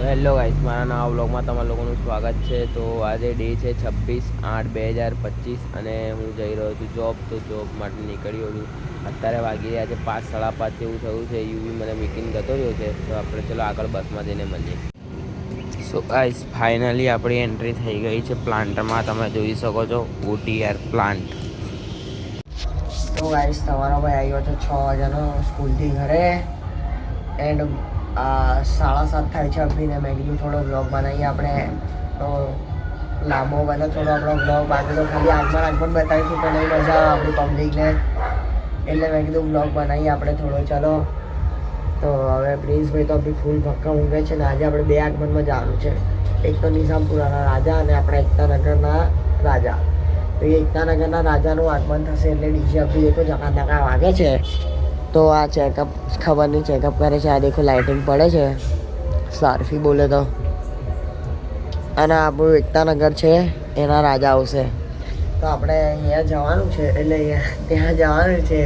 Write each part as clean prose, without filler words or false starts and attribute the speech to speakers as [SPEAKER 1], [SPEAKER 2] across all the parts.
[SPEAKER 1] Hello guys, મારા નવા વ્લોગમાં તમારા લોકોનું સ્વાગત છે. તો આજે ડે છે 26/8/2025 અને હું જઈ રહ્યો છું જોબ. તો જોબ માટે નીકળ્યો છું. અત્યારે વાગી રહ્યા છે 5, 5:30 જેવું થયું છે. યુવી મને મીટિંગ જતો રહ્યો છે. તો આપણે ચલો આગળ બસમાં જઈને મળીએ. સો ગાઈસ, ફાઇનલી આપણી એન્ટ્રી થઈ ગઈ છે પ્લાન્ટમાં. તમે જોઈ શકો છો OTR પ્લાન્ટ.
[SPEAKER 2] તો ગાઈસ, તમારો ભાઈ આવ્યો હતો 6 વાગ્યાનો સ્કૂલથી ઘરે એન્ડ 7:30 થાય છે અભીને. મેં કીધું થોડો બ્લોગ બનાવીએ આપણે. તો લાંબો બને થોડો આપણો બ્લોગ. બાકી તો ખાલી આગમન બતાવીશું તો નહીં મજા આવે આપણી પબ્લિકને. એટલે મેં કીધું બ્લોગ બનાવીએ આપણે થોડો. ચલો તો હવે પ્રિન્સભાઈ તો અભી ફૂલ ભક્કા ઊંઘે છે ને. આજે આપણે 2 આગમનમાં જવાનું છે. એક તો નિઝામપુરાના રાજા અને આપણા એકતાનગરના રાજા. તો એ એકતાનગરના રાજાનું આગમન થશે એટલે ડીજે અભી દેખો જકાતનાકા વાગે છે. તો આ ચેકઅપ ખબર નહીં ચેકઅપ કરે છે. આ દેખો લાઇટિંગ પડે છે. સારફી બોલે તો. અને આપણું એકતાનગર છે એના રાજા આવશે. તો આપણે અહીંયા જવાનું છે એટલે ત્યાં જવાનું છે.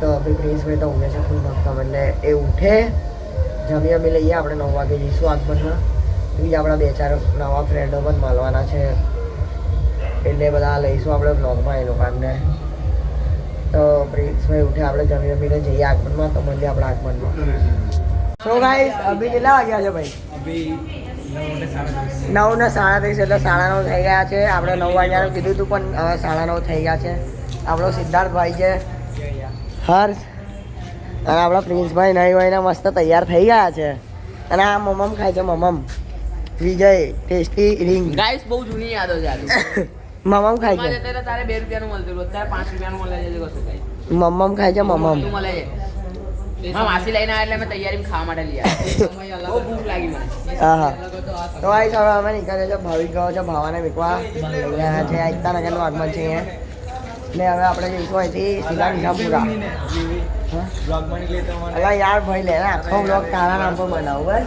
[SPEAKER 2] તો અભી પ્રિન્સભાઈ તો ઊંઘે છે ફૂલ ભક્કમ. એટલે એ ઉઠે જમી લઈએ. આપણે 9 વાગે જઈશું આગમનમાં. બીજા આપણા 2-4 નવા ફ્રેન્ડો પણ મળવાના છે એટલે બધા લઈશું આપણે બ્લોગમાં એ લોકોને. તો પ્રિન્સભાઈ ઉઠે આપણે જમીને જઈએ આગમનમાં. તો મળીએ આપણે આગમનમાં. સો ગાઈસ, અભી કેટલા વાગ્યા છે ભાઈ?
[SPEAKER 3] અભી
[SPEAKER 2] 9:37 એટલે 9:30 થઈ ગયા છે. આપણે 9 વાગ્યાનું કીધું હતું પણ હવે 9:30 થઈ ગયા છે. આપણો સિદ્ધાર્થભાઈ છે, હર્ષ અને આપણા પ્રિન્સભાઈ નહીં હોય ને મસ્ત તૈયાર થઈ ગયા છે. અને આ મમમ ખાય છે. મમમ વિજય ટેસ્ટી રિંગ.
[SPEAKER 1] ગાઈસ, બહુ જૂની યાદો છે આ.
[SPEAKER 2] મમમ ખાય છે.
[SPEAKER 1] તારે 2 રૂપિયાનું મળતું હતું, અત્યારે 5 રૂપિયાનું મળે છે. કશું કઈ
[SPEAKER 2] મમમ ખાય છે. મમમ
[SPEAKER 1] મળે છે. હા, માસી લઈને આવ્યા એટલે મેં તૈયારી ખાવા માટે લઈ આવ્યા. બહુ ભૂખ લાગી મને.
[SPEAKER 2] હા. તો આવીશ હવે અમે નીકળે છે. ભાવિક ગયો છે ભાવાને મીકવા. અહીંયા છે એકતાનગરનું આગમન છે અહીંયા. એટલે હવે આપણે જઈશું અહીંથી સીધા નિઝામપુરા. અલા યાર ભાઈ લે આખો બ્લોગ તારા નામ પર બનાવું બસ.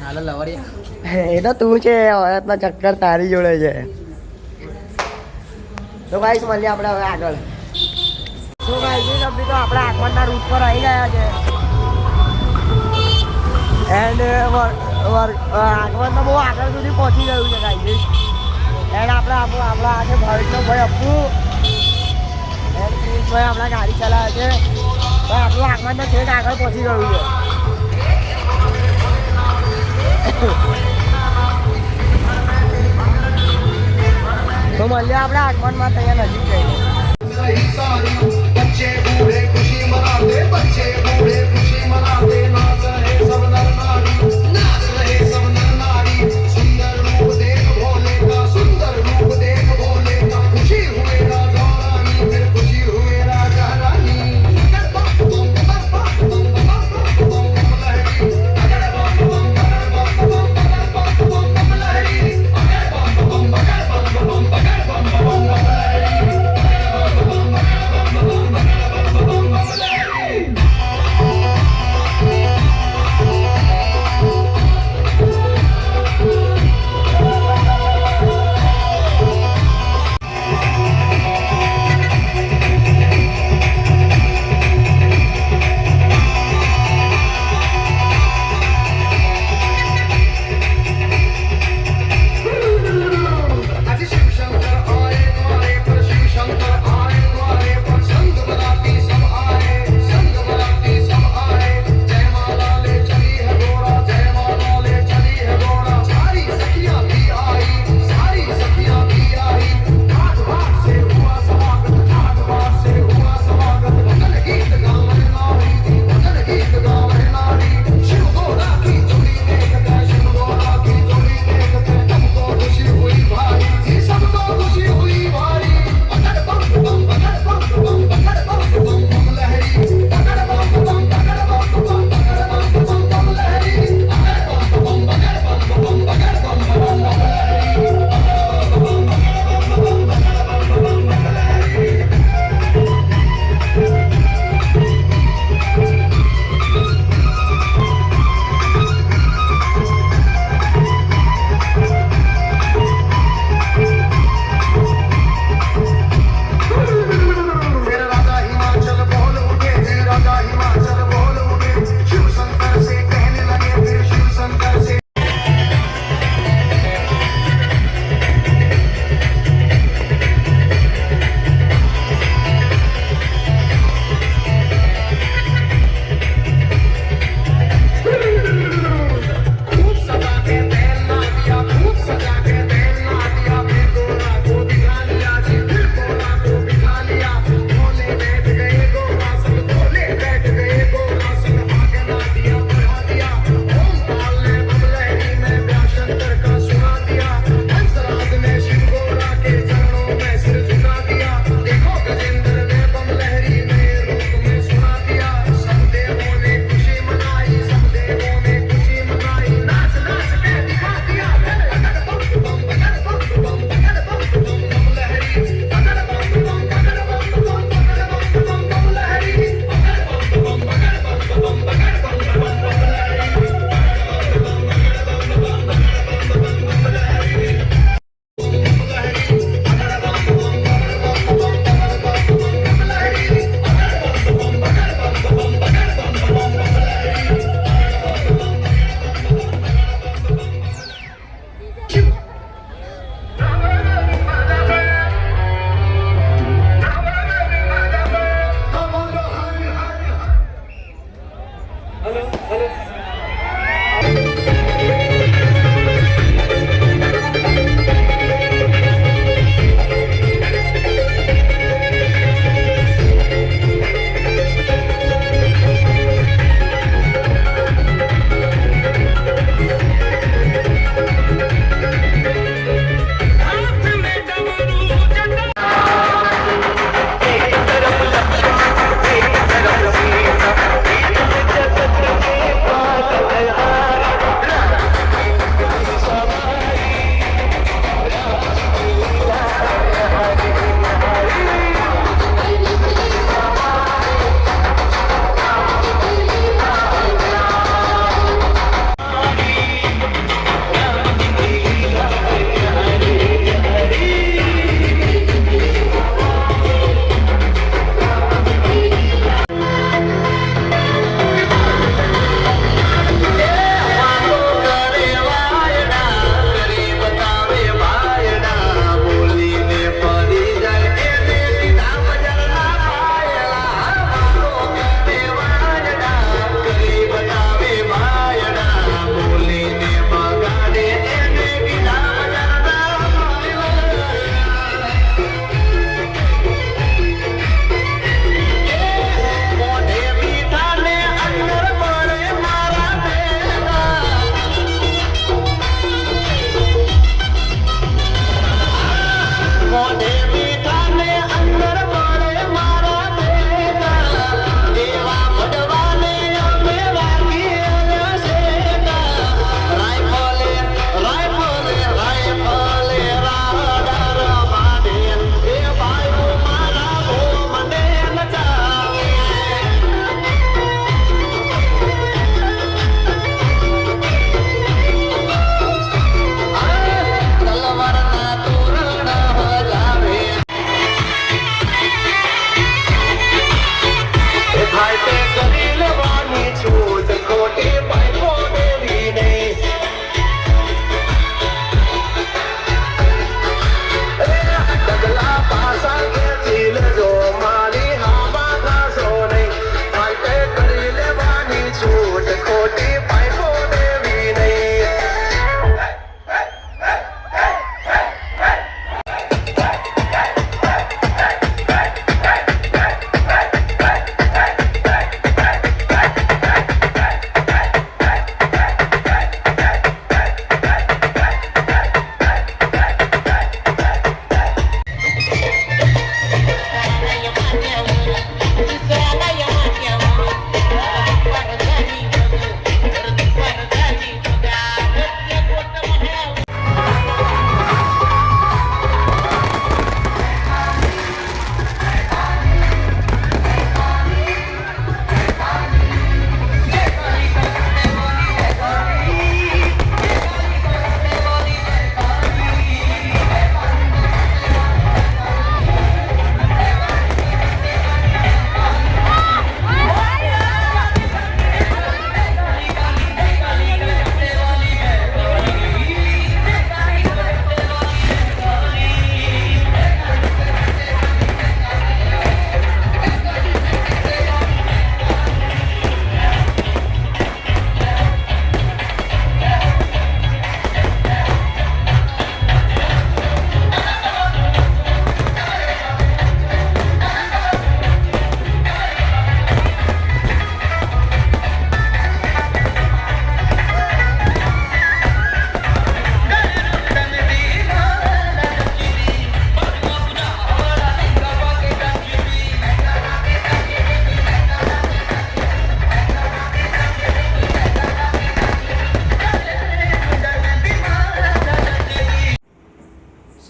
[SPEAKER 1] હાલો લવરિયા.
[SPEAKER 2] એ તો તું છે. હયાતના ચક્કર તારી જોડે છે. તો ગાઈસ મળીએ આપણે હવે આગળ. તો ગાઈસ અભી તો આપણે આગમનના રૂટ પર આવી ગયા છે. એન્ડ આગમન તો બહુ આગળ સુધી પહોંચી ગયું છે ગાઈસ. એન્ડ આપણા આજે ભાવિકનો ભાઈ અપ્પુ એન્ડ પ્રિન્સભાઈ આપણા ગાડી ચલાવે છે. તો આપણું આગમન તો છેક આગળ પહોંચી ગયું છે. તો મળીએ આપણે આગમનમાં. તૈયાર નજીક જઈને. बच्चे बूढ़े खुशी मनाते, बच्चे बूढ़े खुशी मनाते, नाच रहे सब नर नारी, नाच रहे सब नर नारी. सुंदर रूप देख भोले का, सुंदर रूप देख भोले का. खुशी हुए राजा रानी, फिर खुशी हुए Raja Rani.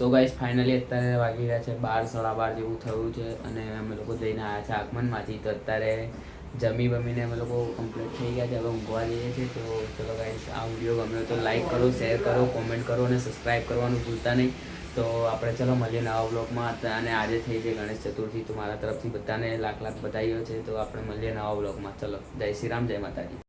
[SPEAKER 1] So guys finally અત્યારે વાગી ગયા છે 12 12:30 જેવું થયું છે અને અમે લોકો જઈને આવ્યા છે આગમનમાંથી. તો અત્યારે જમી બમીને અમે લોકો કમ્પ્લીટ થઈ ગયા છે, હવે ઊંઘવા જઈએ છીએ. તો ચલો ગાઈસ, આ વિડીયો ગમ્યો તો લાઈક કરો, શેર કરો, કોમેન્ટ કરો અને સબસ્ક્રાઈબ કરવાનું ભૂલતા નહીં. તો આપણે ચલો મળીએ નવા બ્લોગમાં. અને આજે થઈ છે ગણેશ ચતુર્થી, તો મારા તરફથી બધાને લાખ લાખ બધાઈઓ છે. તો આપણે મળીએ નવા બ્લોગમાં. ચલો, જય શ્રી રામ, જય માતાજી.